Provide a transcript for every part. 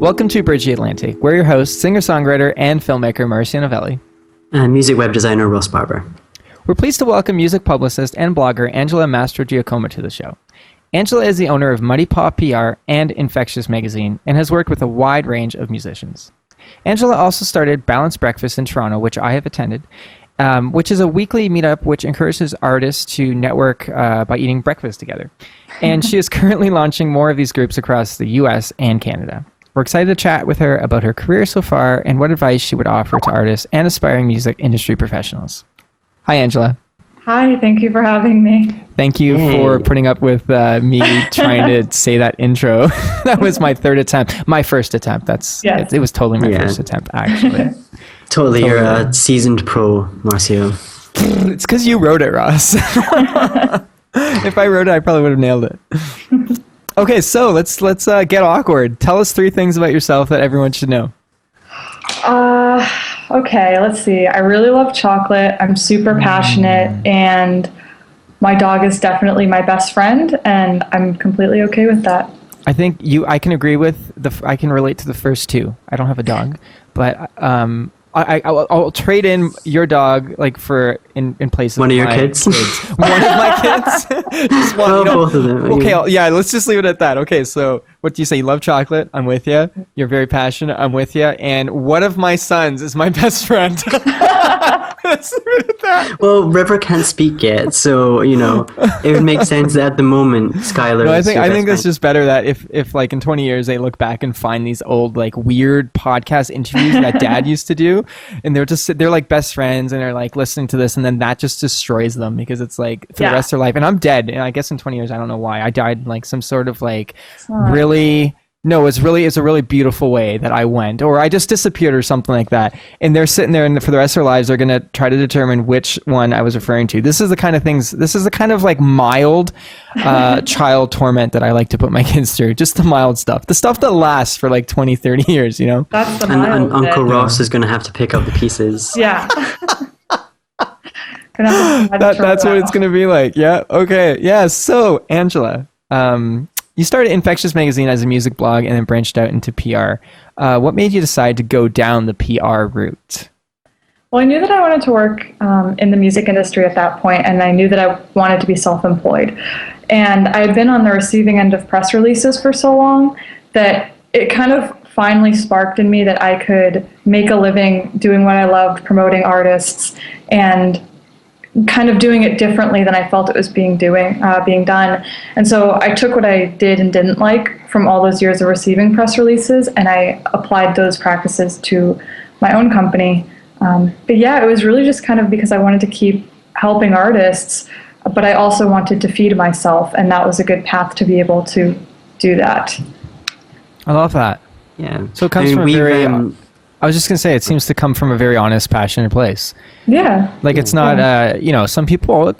Welcome to Bridge the Atlantic. We're your hosts, singer-songwriter and filmmaker Marcio Novelli. And music web designer Ross Barber. We're pleased to welcome music publicist and blogger Angela Mastrogiacomo to the show. Angela is the owner of Paw PR and Infectious magazine and has worked with a wide range of musicians. Angela also started Balanced Breakfast in Toronto, which I have attended, which is a weekly meetup which encourages artists to network by eating breakfast together. And she is currently launching more of these groups across the US and Canada. We're excited to chat with her about her career so far and what advice she would offer to artists and aspiring music industry professionals. Hi, Angela. Hi, thank you for having me. Thank you for putting up with me trying to say that intro. That was my third attempt. My first attempt. It was totally my first attempt, actually. Totally, you're a seasoned pro, Marcio. It's because you wrote it, Ross. If I wrote it, I probably would have nailed it. Okay, so let's get awkward. Tell us 3 things about yourself that everyone should know. Okay, let's see. I really love chocolate. I'm super passionate, and my dog is definitely my best friend, and I'm completely okay with that. I think I can agree with I can relate to the first 2. I don't have a dog, but I'll trade in your dog for in place of one of your kids. One of my kids. Just one. Well, both of them. Okay, let's just leave it at that. Okay, so what do you say? You love chocolate? I'm with you. You're very passionate. I'm with you. And one of my sons is my best friend. Let's leave it at that. Well, River can't speak yet, so it would make sense that at the moment Skylar. No, I think it's just better that if in 20 years they look back and find these old weird podcast interviews that Dad used to do, and they're like best friends and they're listening to this, and then that just destroys them because it's for the rest of their life. And I'm dead, and I guess in 20 years I don't know why I died some sort of really. No, it's a really beautiful way that I went, or I just disappeared or something like that. And they're sitting there, and for the rest of their lives, they're going to try to determine which one I was referring to. This is the kind of mild child torment that I like to put my kids through. Just the mild stuff. The stuff that lasts for 20, 30 years, That's the and mild Uncle bit. Ross is going to have to pick up the pieces. Yeah. That's what it's going to be like. Yeah. Okay. Yeah. So, Angela, you started Infectious magazine as a music blog and then branched out into PR. What made you decide to go down the PR route? Well, I knew that I wanted to work in the music industry at that point, and I knew that I wanted to be self-employed. And I had been on the receiving end of press releases for so long that it kind of finally sparked in me that I could make a living doing what I loved, promoting artists, and kind of doing it differently than I felt it was being done. And so I took what I did and didn't like from all those years of receiving press releases, and I applied those practices to my own company. But yeah, it was really just kind of because I wanted to keep helping artists, but I also wanted to feed myself, and that was a good path to be able to do that. I love that. Yeah. So it comes from a very... I was just going to say, it seems to come from a very honest, passionate place. Yeah. It's not, some people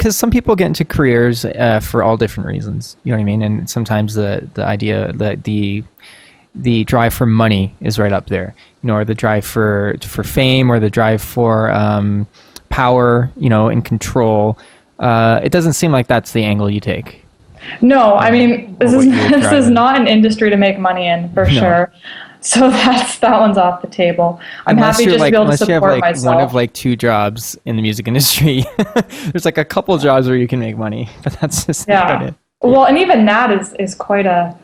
get into careers for all different reasons. You know what I mean? And sometimes the idea that the drive for money is right up there, or the drive for fame, or the drive for power, and control. It doesn't seem like that's the angle you take. No, I mean, this is not an industry to make money in, for sure. So that one's off the table. I'm happy just to be able to support myself. Unless you have one of 2 jobs in the music industry. There's a couple jobs where you can make money, but that's just not it. Well, and even that is quite a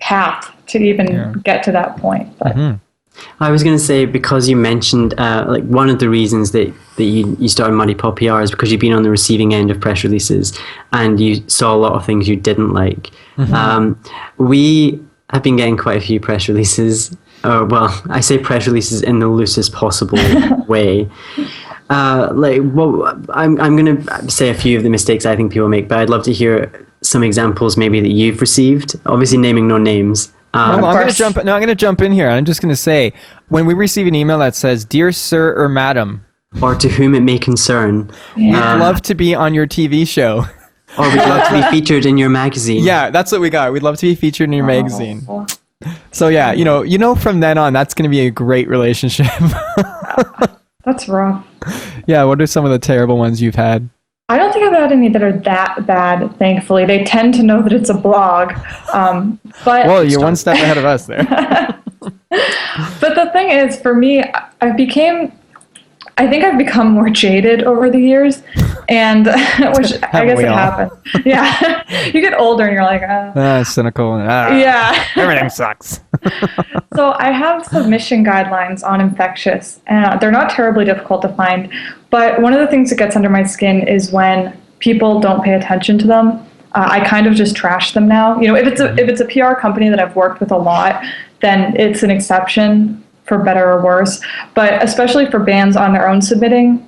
path to even get to that point. But. Mm-hmm. I was going to say, because you mentioned one of the reasons that you started Paw PR is because you've been on the receiving end of press releases and you saw a lot of things you didn't like. Mm-hmm. We have been getting quite a few press releases. I say press releases in the loosest possible way. I'm going to say a few of the mistakes I think people make, but I'd love to hear some examples maybe that you've received. Obviously, naming no names. I'm going to jump in here. I'm just going to say, when we receive an email that says, "Dear Sir or Madam," or "To whom it may concern," we'd love to be on your TV show. Or we'd love to be featured in your magazine. Yeah, that's what we got. We'd love to be featured in your magazine. So yeah, from then on, that's going to be a great relationship. That's rough. Yeah, what are some of the terrible ones you've had? I don't think I've had any that are that bad, thankfully. They tend to know that it's a blog. But well, you're one step ahead of us there. But the thing is, for me, I think I've become more jaded over the years, and which I guess we it all? happens. Yeah, you get older and you're like, Cynical. yeah. Everything sucks. So I have submission guidelines on Infectious, and they're not terribly difficult to find. But one of the things that gets under my skin is when people don't pay attention to them. I kind of just trash them now. You know, if it's a PR company that I've worked with a lot, then it's an exception, for better or worse. But especially for bands on their own submitting,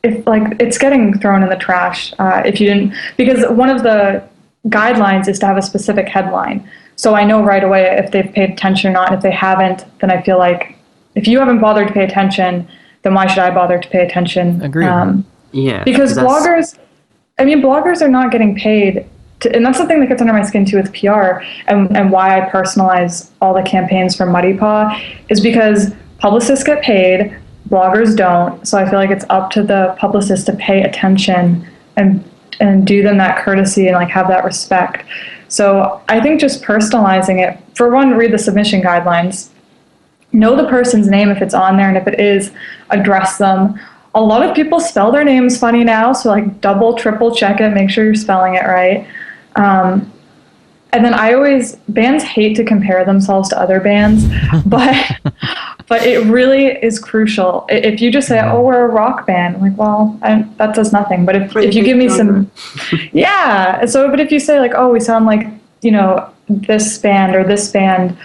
if like it's getting thrown in the trash if you didn't, because one of the guidelines is to have a specific headline. So I know right away if they've paid attention or not. And if they haven't, then I feel like if you haven't bothered to pay attention, then why should I bother to pay attention? Agreed. Yeah. Because bloggers are not getting paid. And that's something that gets under my skin too with PR, and why I personalize all the campaigns for Muddy Paw is because publicists get paid, bloggers don't. So I feel like it's up to the publicist to pay attention and do them that courtesy and like have that respect. So I think just personalizing it, for one, read the submission guidelines, know the person's name if it's on there, and if it is, address them. A lot of people spell their names funny now, so like double, triple check it, make sure you're spelling it right. And then bands hate to compare themselves to other bands, but it really is crucial. If you just say, oh, we're a rock band, I'm like, well, that does nothing. But if you give me some, yeah. So, but if you say like, oh, we sound like, you know, this band or this band,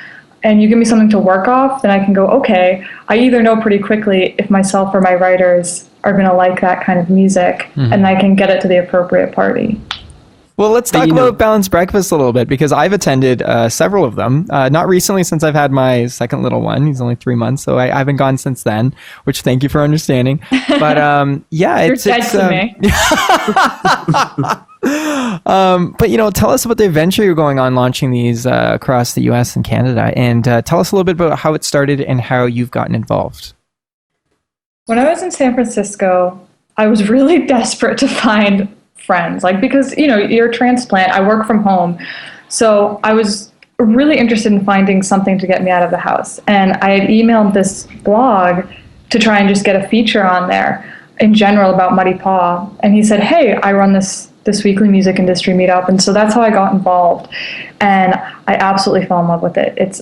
and you give me something to work off, then I can go, okay, I either know pretty quickly if myself or my writers are going to like that kind of music, and I can get it to the appropriate party. Well, let's talk about Balanced Breakfast a little bit, because I've attended several of them. Not recently, since I've had my second little one. He's only 3 months, so I haven't gone since then, which thank you for understanding. But yeah, You're dead to me. But, you know, tell us about the adventure you're going on launching these across the US and Canada, and tell us a little bit about how it started and how you've gotten involved. When I was in San Francisco, I was really desperate to find friends, like, because, you know, you're a transplant, I work from home. So I was really interested in finding something to get me out of the house. And I had emailed this blog to try and just get a feature on there in general about Muddy Paw. And he said, hey, I run this weekly music industry meetup. And so that's how I got involved. And I absolutely fell in love with it. It's,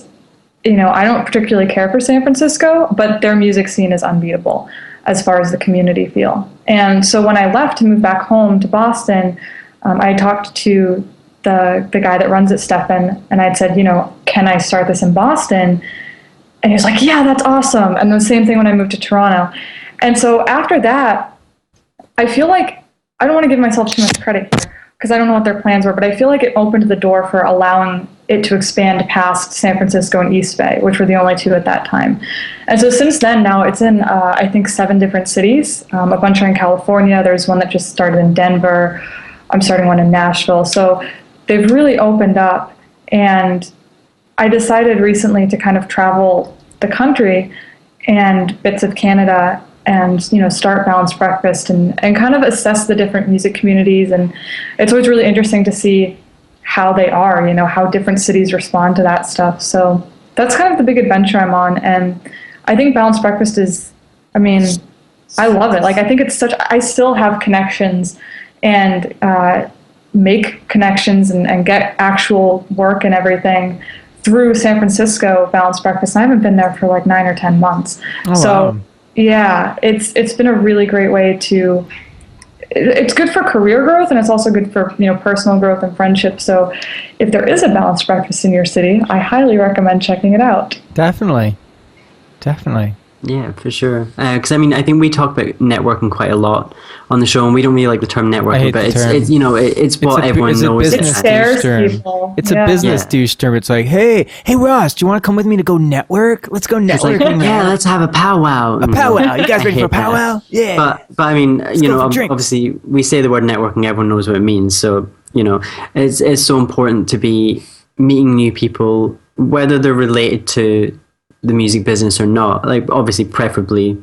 you know, I don't particularly care for San Francisco, but their music scene is unbeatable as far as the community feel. And so when I left to move back home to Boston, I talked to the guy that runs it, Stefan, and I'd said, you know, can I start this in Boston? And he was like, yeah, that's awesome. And the same thing when I moved to Toronto. And so after that, I feel like, I don't want to give myself too much credit here, because I don't know what their plans were, but I feel like it opened the door for allowing it to expand past San Francisco and East Bay, which were the only two at that time. And so since then, now it's in, I think, 7 different cities. A bunch are in California. There's one that just started in Denver. I'm starting one in Nashville. So they've really opened up. And I decided recently to kind of travel the country and bits of Canada and, you know, start Balanced Breakfast and kind of assess the different music communities. And it's always really interesting to see how they are, you know, how different cities respond to that stuff. So that's kind of the big adventure I'm on. And I think Balanced Breakfast is, I mean, I love it. Like, I think it's I still have connections and make connections and get actual work and everything through San Francisco Balanced Breakfast. And I haven't been there for like 9 or 10 months. Oh, so wow. Yeah, it's been a really great way to, it's good for career growth, and it's also good for, you know, personal growth and friendship. So if there is a Balanced Breakfast in your city, I highly recommend checking it out. Definitely. Yeah, for sure. Because I mean, I think we talk about networking quite a lot on the show, and we don't really like the term networking, but it's you know, it's what everyone knows. It scares people. It's a business douche term. It's like, hey Ross, do you want to come with me to go network? Let's go network. Like, yeah, let's have a powwow. A powwow. You guys ready for a powwow? Yeah. But I mean, you know, obviously we say the word networking, everyone knows what it means. So, you know, it's so important to be meeting new people, whether they're related to the music business or not. Like, obviously, preferably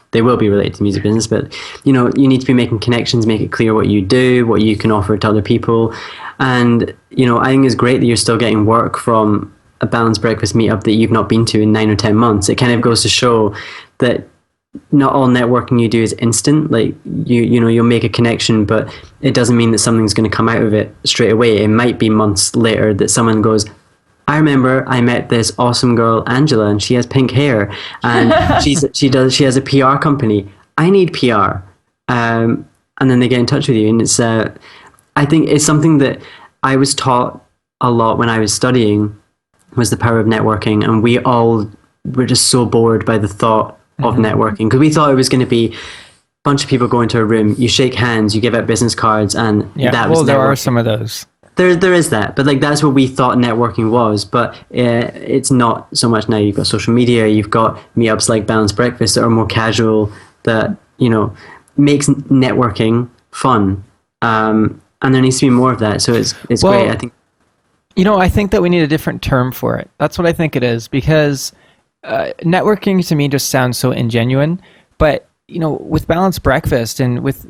they will be related to the music business, but, you know, you need to be making connections, make it clear what you do, what you can offer to other people. And, you know, I think it's great that you're still getting work from a balanced breakfast meetup that you've not been to in 9 or 10 months. It kind of goes to show that not all networking you do is instant. Like you'll make a connection, but it doesn't mean that something's going to come out of it straight away. It might be months later that someone goes, I remember I met this awesome girl, Angela, and she has pink hair, and she has a PR company. I need PR, and then they get in touch with you, and it's I think it's something that I was taught a lot when I was studying, was the power of networking, and we all were just so bored by the thought of networking, because we thought it was going to be a bunch of people go into a room, you shake hands, you give out business cards, and that was networking. There are some of those. There is that, but like that's what we thought networking was, but it's not so much now. You've got social media, you've got meetups like Balanced Breakfast that are more casual, that makes networking fun, and there needs to be more of that. So it's great. I think. I think that we need a different term for it. That's what I think it is, because networking to me just sounds so ingenuine, but with Balanced Breakfast and with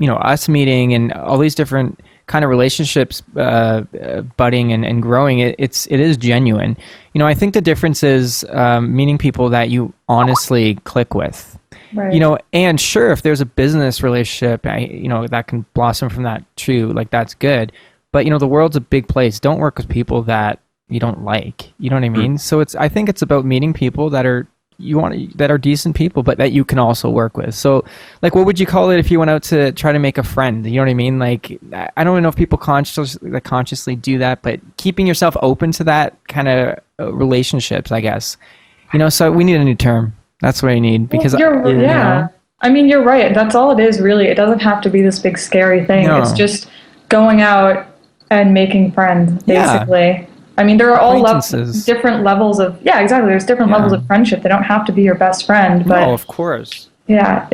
us meeting and all these different kind of relationships budding and growing, it is genuine. I think the difference is meeting people that you honestly click with. Right. And sure, if there's a business relationship, that can blossom from that too. Like that's good. But the world's a big place. Don't work with people that you don't like. You know what I mean? So I think it's about meeting people that are decent people, but that you can also work with. So like, what would you call it if you went out to try to make a friend? You know what I mean? Like, I don't know if people consciously do that, but keeping yourself open to that kind of relationships, I guess. So we need a new term. That's what I need, because I mean, you're right. That's all it is, really. It doesn't have to be this big scary thing. No. It's just going out and making friends, basically. Yeah. I mean, there are all different levels of, exactly. There's different levels of friendship. They don't have to be your best friend. But no, of course. Yeah,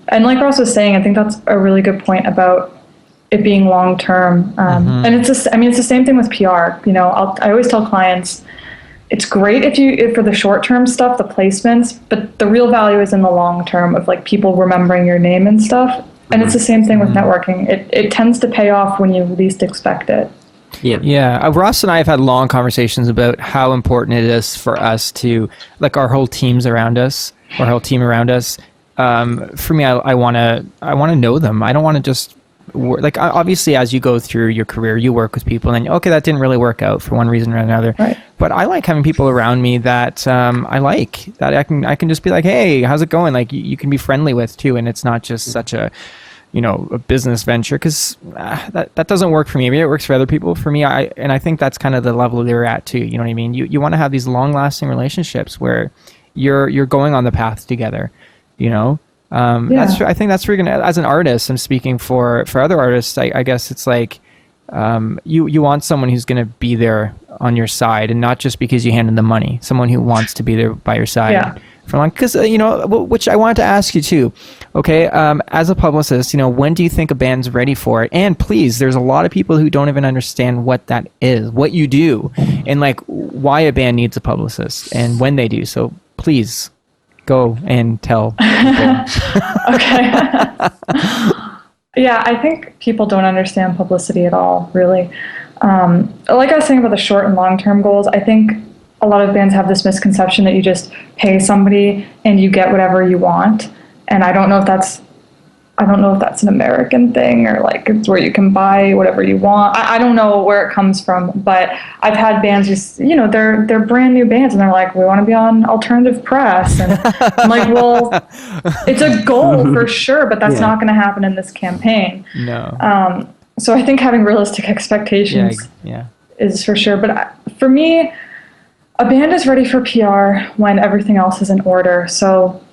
and like Ross was saying, I think that's a really good point about it being long-term. And it's the same thing with PR. I always tell clients, it's great if for the short-term stuff, the placements, but the real value is in the long term of like people remembering your name and stuff. And it's the same thing with networking. It tends to pay off when you least expect it. Yeah. Ross and I have had long conversations about how important it is for us to, like, our whole teams around us, our whole team around us. For me, I want to know them. I don't want to just like, obviously, as you go through your career, you work with people, and okay, that didn't really work out for one reason or another. Right. But I like having people around me that I like, that I can just be like, hey, how's it going? Like, you can be friendly with too, and it's not just such a business venture, because that doesn't work for me. Maybe it works for other people. For me, I think that's kind of the level they're at too. You know what I mean? You want to have these long-lasting relationships where you're going on the path together. That's true. I think that's where you're gonna, as an artist, I'm speaking for other artists. I guess it's like you want someone who's gonna be there on your side, and not just because you handed them money. Someone who wants to be there by your side. Yeah. For long, because which I wanted to ask you too. Okay, as a publicist, when do you think a band's ready for it? And please, there's a lot of people who don't even understand what that is, what you do, and like why a band needs a publicist, and when they do. So please go and tell people. Okay. Yeah, I think people don't understand publicity at all, really. Like I was saying about the short and long-term goals, I think a lot of bands have this misconception that you just pay somebody and you get whatever you want. And I don't know if that's an American thing, or like it's where you can buy whatever you want. I don't know where it comes from, but I've had bands just, they're brand new bands and they're like, we want to be on alternative press. And I'm like, well, it's a goal for sure, but that's not going to happen in this campaign. No. So I think having realistic expectations is for sure. But for me, a band is ready for PR when everything else is in order. So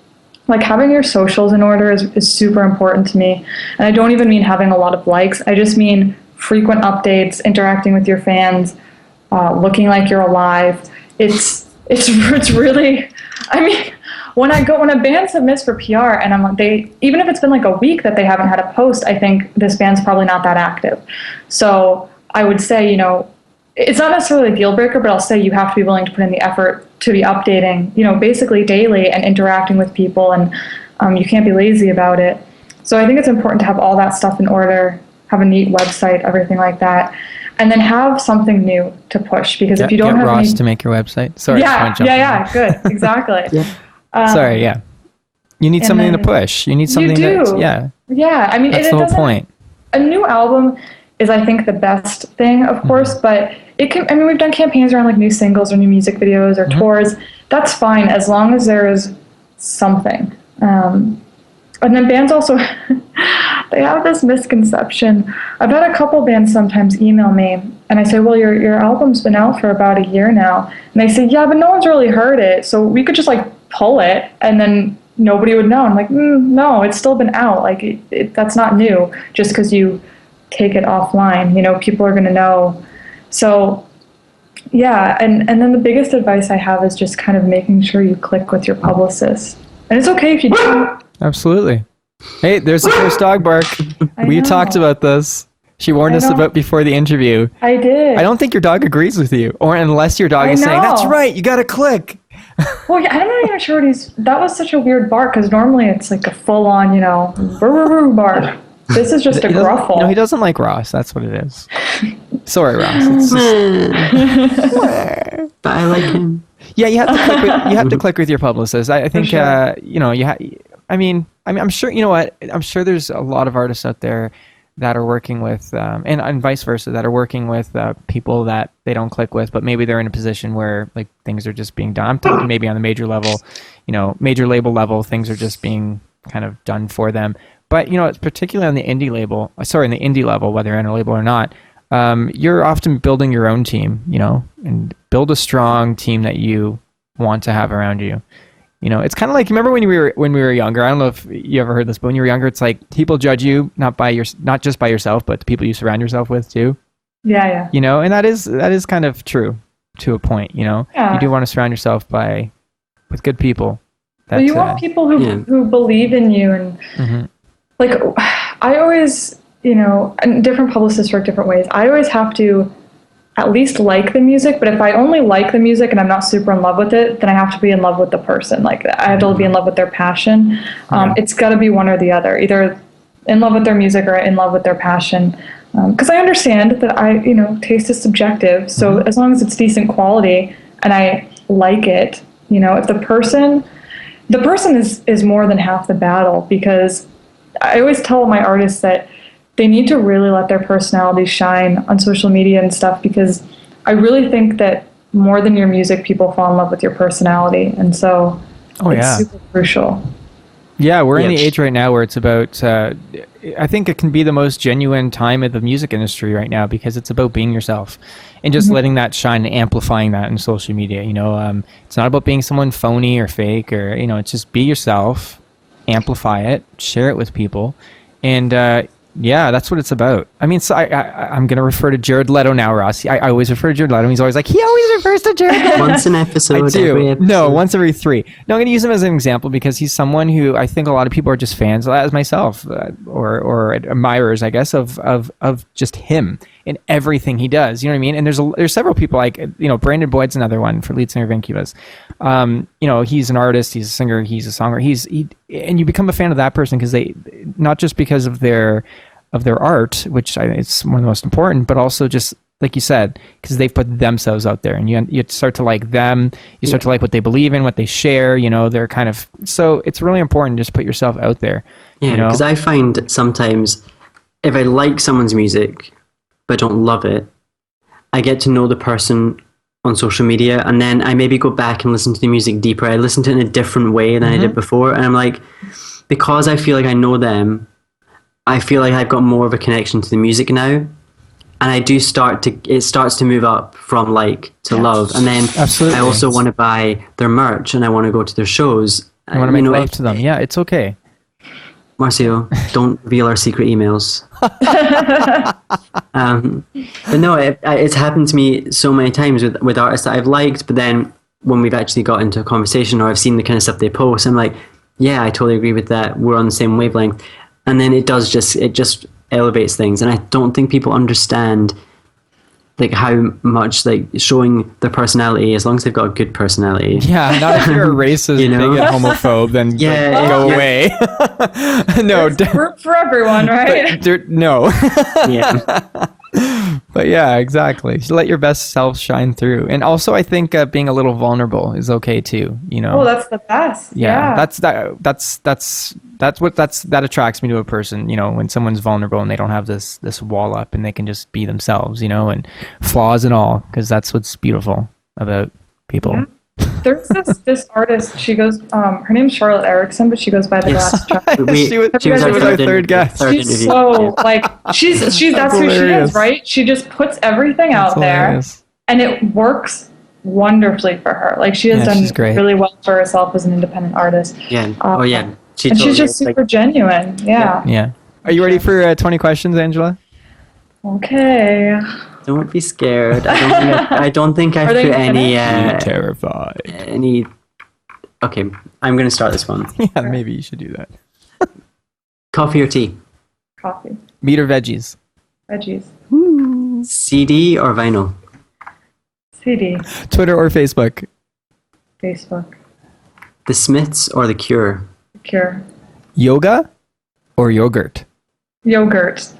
like having your socials in order is super important to me. And I don't even mean having a lot of likes. I just mean frequent updates, interacting with your fans, looking like you're alive. It's really, I mean, when a band submits for PR and even if it's been like a week that they haven't had a post, I think this band's probably not that active. So I would say, it's not necessarily a deal breaker, but I'll say you have to be willing to put in the effort to be updating, basically daily and interacting with people, and you can't be lazy about it. So I think it's important to have all that stuff in order, have a neat website, everything like that. and then have something new to push. Because if you don't get have Ross to make your website. Sorry. Good, exactly. Sorry, yeah. You need something to push. You need something Yeah, I mean, that's the whole point. A new album is, I think, the best thing, of course, but it can, I mean, we've done campaigns around like new singles or new music videos or tours. That's fine as long as there is something. And then bands also, they have this misconception. I've had a couple bands sometimes email me, and I say, well, your album's been out for about a year now. And they say, yeah, but no one's really heard it, so we could just like pull it, and then nobody would know. I'm like, no, it's still been out. Like, that's not new. Just because you take it offline, you know, people are going to know. So, yeah, and then the biggest advice I have is just kind of making sure you click with your publicist. And it's okay if you don't. Absolutely. Hey, there's the first dog bark. We talked about this. She warned us about before the interview. I did. I don't think your dog agrees with you, or unless your dog is saying, that's right, you got to click. Well, yeah, I'm not even sure that was such a weird bark, because normally it's like a full-on, you know, bark. This is just a gruffle. No, he doesn't like Ross. That's what it is. Sorry, Ross. It's just... But I like him. Yeah, you have to click with your publicist. I think you know, I mean, I'm sure, you know what? I'm sure there's a lot of artists out there that are working with, and vice versa, that are working with people that they don't click with, but maybe they're in a position where like things are just being done. I'm talking maybe on the major level, you know, major label level, things are just being kind of done for them. But you know, it's particularly on the indie level, whether you're in a label or not, you're often building your own team, you know, and build a strong team that you want to have around you. You know, it's kind of like, remember when we were younger? I don't know if you ever heard this, but when you were younger, it's like people judge you not just by yourself, but the people you surround yourself with too. Yeah. You know, and that is kind of true to a point. You know, you do want to surround yourself with good people. Well, you want people who believe in you, and like I always, you know, and different publicists work different ways. I always have to at least like the music, but if I only like the music and I'm not super in love with it, then I have to be in love with the person. Like, I have to be in love with their passion. It's got to be one or the other, either in love with their music or in love with their passion. Because I understand that taste is subjective. So as long as it's decent quality and I like it, you know, if the person is more than half the battle, because I always tell my artists that they need to really let their personality shine on social media and stuff, because I really think that more than your music, people fall in love with your personality. And so it's super crucial. Yeah, we're in the age right now where it's about, I think it can be the most genuine time of the music industry right now, because it's about being yourself and just letting that shine and amplifying that in social media. You know, it's not about being someone phony or fake, or, you know, it's just be yourself, amplify it, share it with people. And, yeah, that's what it's about. I mean, so I'm going to refer to Jared Leto now, Ross. I always refer to Jared Leto. He's always like, he always refers to Jared Leto. Once an episode. I do. Every episode. No, once every 3. No, I'm going to use him as an example because he's someone who I think a lot of people are just fans, as myself, or admirers, I guess, of just him and everything he does. You know what I mean? And there's several people, like, you know, Brandon Boyd's another one, for lead singer of Incubus. You know, he's an artist, he's a singer, he's a songwriter. And you become a fan of that person because they, not just because of their art, which is one of the most important, but also just like you said, because they've put themselves out there, and you start to like them. You start to like what they believe in, what they share. You know, they're kind of, so it's really important to just put yourself out there. Yeah, because I find sometimes if I like someone's music but don't love it, I get to know the person on social media, and then I maybe go back and listen to the music deeper. I listen to it in a different way than I did before, and I'm like, because I feel like I know them, I feel like I've got more of a connection to the music now, and it starts to move up from like to love, and then I also want to buy their merch and I want to go to their shows. I want to make love to them. Yeah, it's okay. Marcio, don't reveal our secret emails. But no, it's happened to me so many times with artists that I've liked, but then when we've actually got into a conversation or I've seen the kind of stuff they post, I'm like, yeah, I totally agree with that. We're on the same wavelength. And then it just elevates things. And I don't think people understand like how much like showing their personality, as long as they've got a good personality. Yeah, not if you're a racist, bigot, homophobe, then go away. No, for everyone, right? No. Yeah. But yeah, exactly. So let your best self shine through. And also, I think being a little vulnerable is okay too. You know. Oh, that's the best. Yeah. That attracts me to a person. You know, when someone's vulnerable and they don't have this wall up and they can just be themselves. You know, and flaws and all, because that's what's beautiful about people. Yeah. There's this artist. She goes. Her name's Charlotte Erickson, but she goes by the Glass Child. She was our third guest. She's so like she's that's who she is, right? She just puts everything out there, and it works wonderfully for her. Like she has done really well for herself as an independent artist. Yeah. And she's just super genuine. Yeah. Yeah. Are you ready for 20 questions, Angela? Okay. Don't be scared. I don't think I've put any. Terrified. Okay, I'm going to start this one. Yeah, maybe you should do that. Coffee or tea? Coffee. Meat or veggies? Veggies. Ooh. CD or vinyl? CD. Twitter or Facebook? Facebook. The Smiths or The Cure? The Cure. Yoga or yogurt? Yogurt.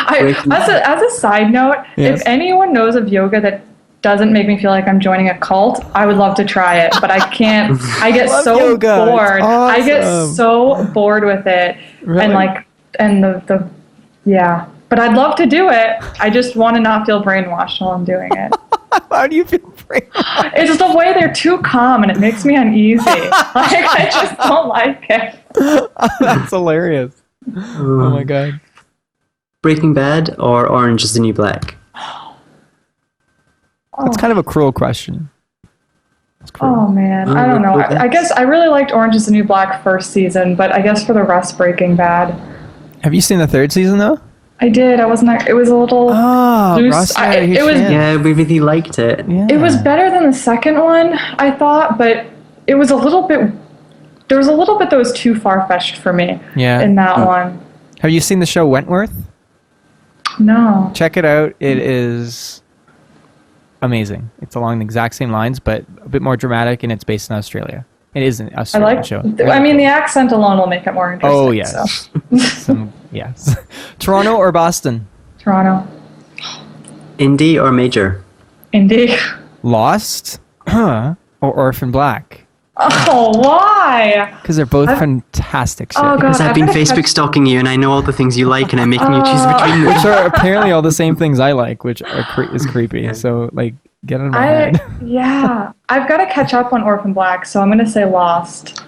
As a side note, if anyone knows of yoga that doesn't make me feel like I'm joining a cult, I would love to try it, but I can't. I get so yoga. bored. Awesome. I get so bored with it, Really? and the yeah. But I'd love to do it. I just want to not feel brainwashed while I'm doing it. How do you feel brainwashed? It's just the way they're too calm, and it makes me uneasy. I just don't like it. That's hilarious. Oh my god. Breaking Bad or Orange is the New Black? That's kind of a cruel question. Oh man, I don't know. I guess I really liked Orange is the New Black first season, but I guess for the rest, Breaking Bad. Have you seen the third season though? I did. I wasn't. It was a little loose. Ross, It was. Yeah, we really liked it. Yeah. It was better than the second one, I thought, but it was a little bit. There was a little bit that was too far-fetched for me. Yeah. In that one. Have you seen the show Wentworth? No. Check it out. It is amazing. It's along the exact same lines, but a bit more dramatic, and it's based in Australia. It is an Australian show. I mean, the accent alone will make it more interesting. Oh, yes. So. Yes. Toronto or Boston? Toronto. Indie or major? Indie. Lost or Orphan Black? Oh, why? Because they're both fantastic shows. Oh, God. Because I've been Facebook stalking you, and I know all the things you like, and I'm making you choose between them. Which are apparently all the same things I like, which is creepy. Yeah. So, like, get out of my head. Yeah. I've got to catch up on Orphan Black, so I'm going to say Lost.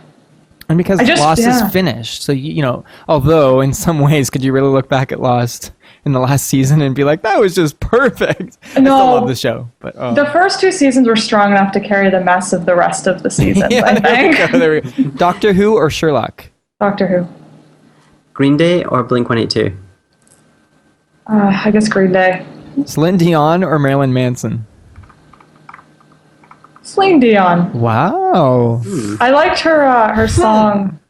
And because Lost is finished, so you know, although in some ways, could you really look back at Lost in the last season and be like, that was just perfect? I still love the show, but the first two seasons were strong enough to carry the mess of the rest of the seasons. I think. There we go. Doctor Who or Sherlock? Doctor Who. Green Day or Blink-182? I guess Green Day. Celine Dion or Marilyn Manson? Celine Dion. Wow. I liked her song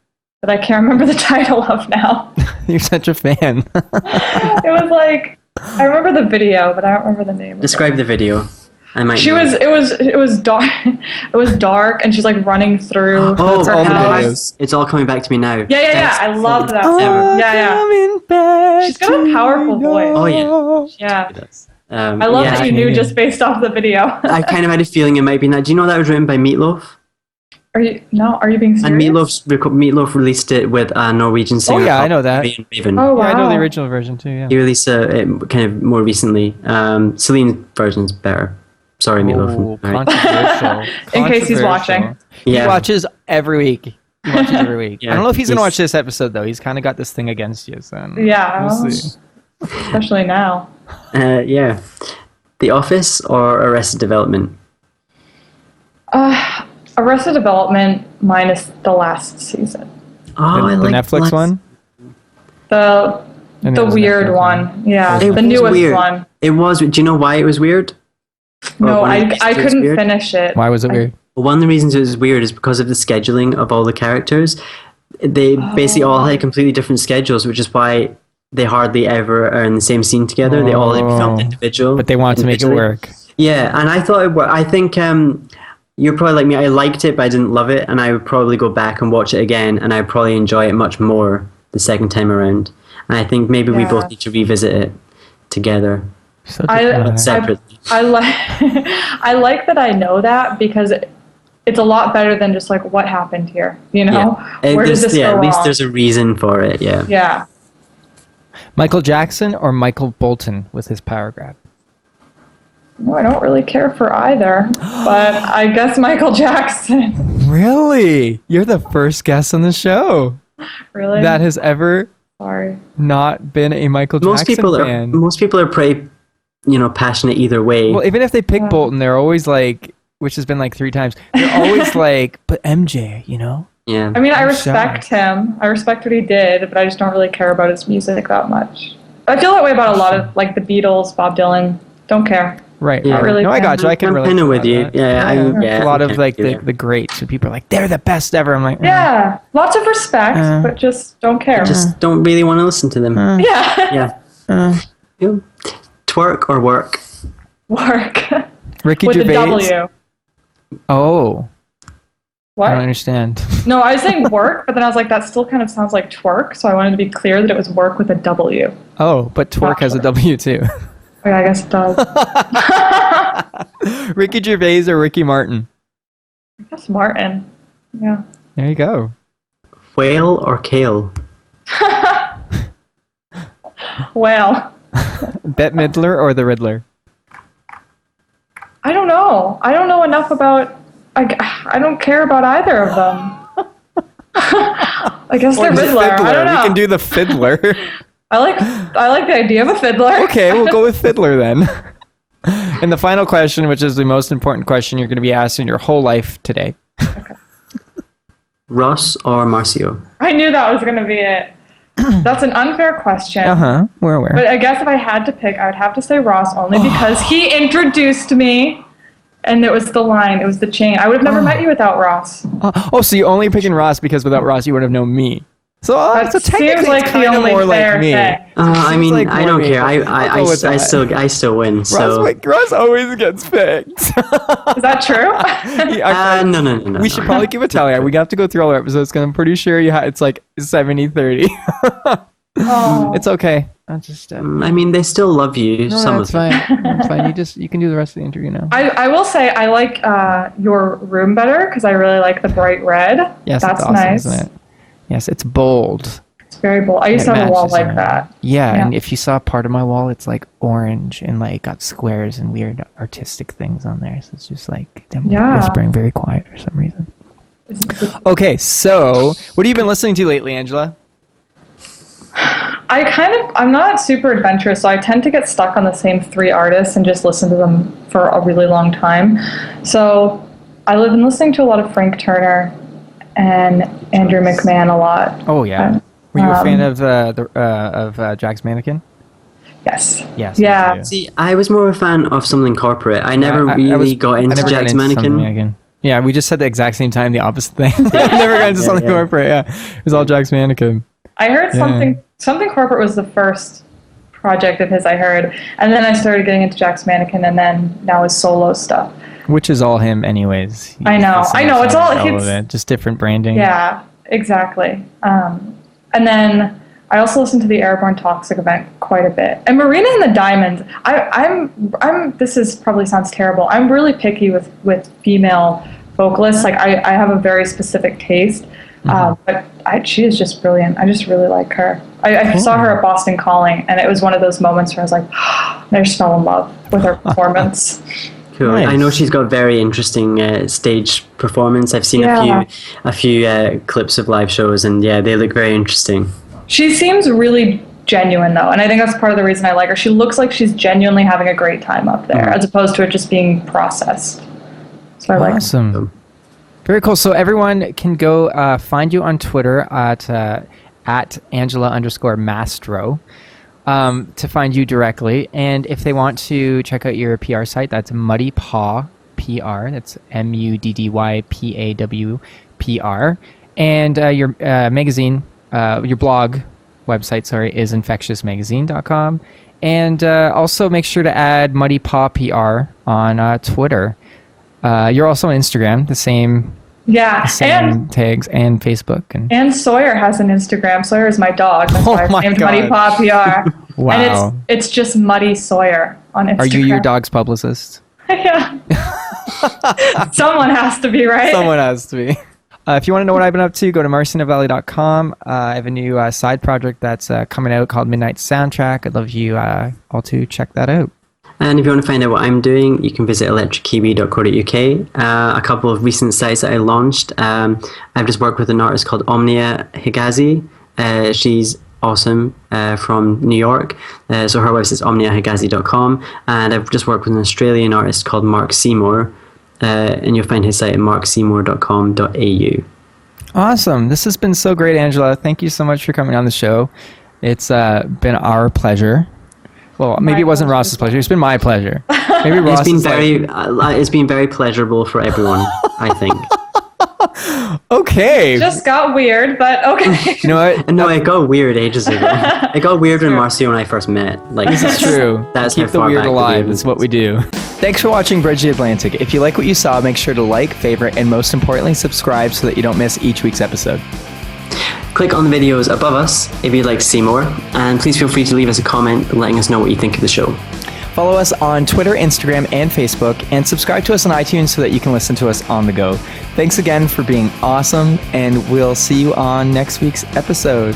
that I can't remember the title of now. You're such a fan. It was like, I remember the video, but I don't remember the name. Describe the video. I might. It was dark. It was dark, and she's like running through. Her house. It's all coming back to me now. Yeah. I love that song. Yeah. She's got a powerful voice. Oh yeah. Yeah. She does. I love that you knew just based off the video. I kind of had a feeling it might be that. Do you know that was written by Meatloaf? Are you being serious? And Meatloaf released it with a Norwegian singer. Oh yeah, I know that. Raven. Oh wow. Yeah, I know the original version too. Yeah. He released it kind of more recently. Celine's version's better. Sorry, Meatloaf. Controversial. In case he's watching. Yeah. He watches every week. I don't know if he's gonna He's- watch this episode though. He's kind of got this thing against you. So Yeah. we'll see. Especially now. Yeah. The Office or Arrested Development? Arrested Development minus the last season. Oh, The Netflix one. The weird one. Yeah. It The was newest weird. one. It was. Do you know why it was weird? No, Or I one of the reasons it was couldn't weird? finish it. Why was it weird? Well, one of the reasons it was weird is because of the scheduling of all the characters. They basically all had completely different schedules, which is why they hardly ever are in the same scene together. They all filmed individual. But they want to make it work. Yeah, and I thought it worked. I think you're probably like me. I liked it, but I didn't love it, and I would probably go back and watch it again, and I'd probably enjoy it much more the second time around. And I think maybe we both need to revisit it together. So Separate. I like I like that I know that because it's a lot better than just like what happened here, you know? Where does this go at least wrong? there's a reason for it. Yeah. Yeah. Michael Jackson or Michael Bolton with his power grab? No, I don't really care for either, but I guess Michael Jackson. Really? You're the first guest on the show Really? that has ever Sorry. not been a Michael Jackson fan. Most people are pretty, passionate either way. Well, even if they pick Bolton, they're always like, which has been like 3 times, they're always like, but MJ, Yeah. I mean, I I'm respect shocked. him. I respect what he did, but I just don't really care about his music that much. I feel that way about a lot of like the Beatles, Bob Dylan. Don't care. Right. Yeah. Right. Really No, I got you. I can I'm relate kind of to with that. you. Yeah. A lot of okay, like yeah. the greats, and people are like, they're the best ever. I'm like, Yeah, lots of respect, but just don't care. Just don't really want to listen to them. yeah. Yeah. Yeah. Twerk or work? Work. Ricky With a Gervais. W. Oh, I What? don't understand. No, I was saying work, but then I was like, that still kind of sounds like twerk, so I wanted to be clear that it was work with a W. Oh, but twerk has a W too. Oh, yeah, I guess it does. Ricky Gervais or Ricky Martin? I guess Martin. Yeah. There you go. Whale or kale? Well, Bette Midler or the Riddler? I don't know. I don't know enough about. I don't care about either of them. I guess Or they're the Riddler. Fiddler. I don't know. We can do the Fiddler. I like the idea of a fiddler. Okay, we'll go with Fiddler then. And the final question, which is the most important question you're going to be asked in your whole life today. Ross or Marcio? I knew that was going to be it. That's an unfair question. Uh-huh. We're aware. But I guess if I had to pick, I would have to say Ross only because he introduced me. And it was the line. It was the chain. I would have never met you without Ross. Oh, so you're only picking Ross because without Ross you would have known me. So, That so technically seems like it's the kind of only more like fair me. thing. I Seems mean, like I more don't me. care. I'll go with I that. still win. So Ross always gets picked. Is that true? no. We should probably give a tally. We have to go through all our episodes because I'm pretty sure it's like 70-30. Oh. It's okay. I'll just. I mean, they still love you. No, some that's of them. fine. That's fine. You can do the rest of the interview now. I will say I like your room better because I really like the bright red. Yes, That's it's awesome, nice. isn't it? Yes, it's bold. It's very bold. I used It to have a wall matches like everything. that. Yeah, Yeah. and if you saw part of my wall, it's like orange and like got squares and weird artistic things on there. So it's just like them Yeah. whispering very quiet for some reason. Okay, so what have you been listening to lately, Angela? I'm not super adventurous, so I tend to get stuck on the same 3 artists and just listen to them for a really long time. So I've been listening to a lot of Frank Turner and Andrew McMahon a lot. Oh yeah, were you a fan of Jack's Mannequin? Yes. Yes. Yeah. me too. See, I was more a fan of something corporate. I never really got I into never Jack's got into Something Mannequin. Mannequin. Yeah, we just said the exact same time, the opposite thing. I never got into something yeah. corporate. Yeah, it was all Jack's Mannequin. I heard something corporate was the first project of his I heard, and then I started getting into Jack's Mannequin, and then now his solo stuff. Which is all him, anyways. I know. It's all of it's it. Just different branding. yeah, exactly. And then I also listened to the Airborne Toxic event quite a bit, and Marina and the Diamonds. I'm. This is probably sounds terrible. I'm really picky with female vocalists. Like I have a very specific taste. But she is just brilliant. I just really like her. I saw her at Boston Calling, and it was one of those moments where I was like, I just fell in love with her performance. Cool. Nice. I know she's got very interesting stage performance. I've seen a few clips of live shows, and yeah, they look very interesting. She seems really genuine, though, and I think that's part of the reason I like her. She looks like she's genuinely having a great time up there, as opposed to it just being processed. So I like her. Awesome. Very cool. So everyone can go find you on Twitter at Angela_Mastro to find you directly. And if they want to check out your PR site, that's Muddy Paw PR. That's MUDDYPAWPR. And your magazine, your blog website, is infectiousmagazine.com. And also make sure to add Muddy Paw PR on Twitter. You're also on Instagram, the same tags, and Facebook. And Sawyer has an Instagram. Sawyer is my dog. That's why I named Muddy Paw PR. Wow. And it's just Muddy Sawyer on Instagram. Are you your dog's publicist? Yeah. Someone has to be, right? Someone has to be. If you want to know what I've been up to, go to marcionovelli.com. I have a new side project that's coming out called Midnight Soundtrack. I'd love you all to check that out. And if you want to find out what I'm doing, you can visit electrickiwi.co.uk. A couple of recent sites that I launched. I've just worked with an artist called Omnia Higazi. She's awesome, from New York. So her website is omniahigazi.com. And I've just worked with an Australian artist called Mark Seymour. And you'll find his site at markseymour.com.au. Awesome. This has been so great, Angela. Thank you so much for coming on the show. It's been our pleasure. Well, maybe it wasn't Ross's pleasure. It's been my pleasure. Maybe Ross it's been very pleasurable for everyone, I think. Okay. Just got weird, but okay. You know what? No, it got weird ages ago. It got weird when Marcio and I first met. Like, This is true. That's Keep how the far weird back alive. we That's what we do. Thanks for watching Bridge the Atlantic. If you like what you saw, make sure to like, favorite, and most importantly, subscribe so that you don't miss each week's episode. Click on the videos above us if you'd like to see more, and please feel free to leave us a comment letting us know what you think of the show. Follow us on Twitter, Instagram, and Facebook, and subscribe to us on iTunes so that you can listen to us on the go. Thanks again for being awesome, and we'll see you on next week's episode.